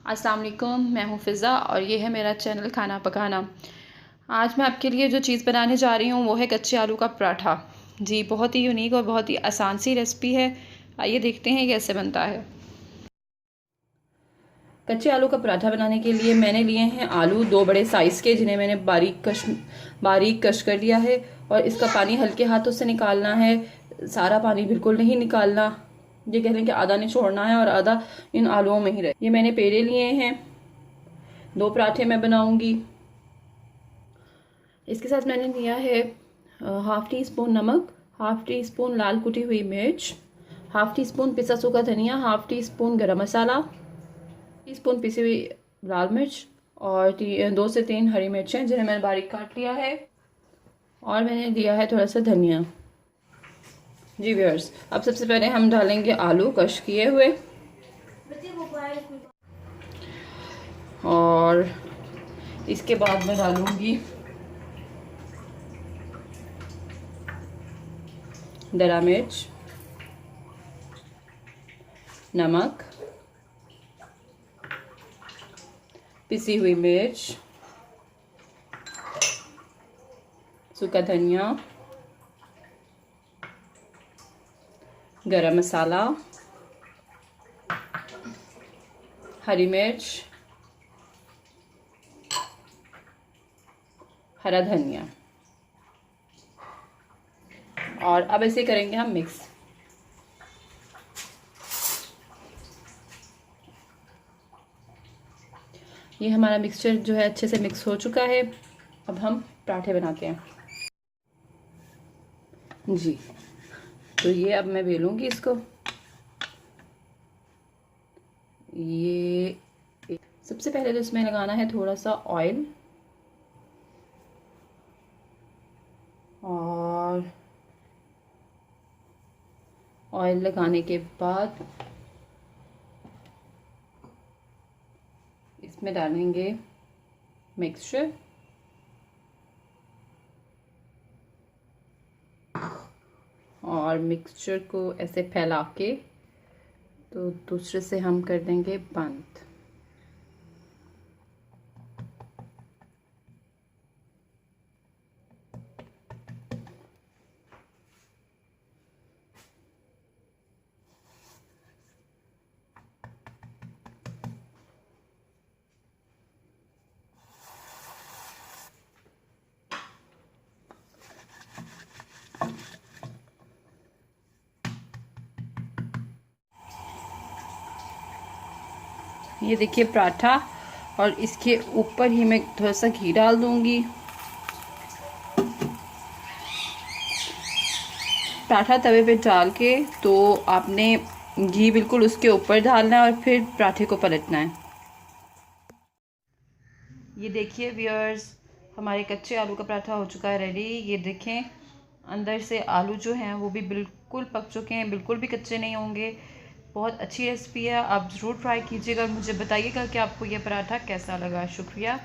अस्सलाम वालेकुम, मैं हूँ फ़िज़ा और ये है मेरा चैनल खाना पकाना। आज मैं आपके लिए जो चीज़ बनाने जा रही हूँ वो है कच्चे आलू का पराठा। जी, बहुत ही यूनिक और बहुत ही आसान सी रेसिपी है। आइए देखते हैं कैसे बनता है। कच्चे आलू का पराठा बनाने के लिए मैंने लिए हैं आलू 2 बड़े साइज़ के, जिन्हें मैंने बारीक कश कर लिया है। और इसका पानी हल्के हाथों से निकालना है, सारा पानी बिल्कुल नहीं निकालना। ये कह लें कि आधा निचोड़ना है और आधा इन आलूओं में ही रहे। ये मैंने पेड़े लिए हैं, 2 पराठे मैं बनाऊंगी। इसके साथ मैंने लिया है हाफ़ टी स्पून नमक, हाफ़ टी स्पून लाल कुटी हुई मिर्च, हाफ़ टी स्पून पिसा सूखा धनिया, हाफ़ टी स्पून गरम मसाला, टीस्पून पिसी हुई लाल मिर्च और 2 से 3 हरी मिर्चें जिन्हें मैंने बारीक काट लिया है। और मैंने दिया है थोड़ा सा धनिया। जी व्यूअर्स, अब सबसे पहले हम डालेंगे आलू कश किए हुए और इसके बाद मैं डालूंगी दरा मिर्च, नमक, पिसी हुई मिर्च, सूखा धनिया, गरम मसाला, हरी मिर्च, हरा धनिया। और अब ऐसे करेंगे हम मिक्स। ये हमारा मिक्सचर जो है अच्छे से मिक्स हो चुका है। अब हम पराठे बनाते हैं। जी, तो ये अब मैं बेलूंगी इसको। ये सबसे पहले तो इसमें लगाना है थोड़ा सा ऑयल और ऑयल लगाने के बाद इसमें डालेंगे मिक्सचर और मिक्सचर को ऐसे फैला के तो दूसरे से हम कर देंगे बंद। ये देखिए पराठा, और इसके ऊपर ही मैं थोड़ा सा घी डाल दूंगी। पराठा तवे पे डाल के तो आपने घी बिल्कुल उसके ऊपर डालना है और फिर पराठे को पलटना है। ये देखिए व्यूअर्स, हमारे कच्चे आलू का पराठा हो चुका है रेडी। ये देखें, अंदर से आलू जो हैं वो भी बिल्कुल पक चुके हैं, बिल्कुल भी कच्चे नहीं होंगे। बहुत अच्छी रेसिपी है, आप ज़रूर ट्राई कीजिएगा और मुझे बताइएगा कि आपको ये पराठा कैसा लगा। शुक्रिया।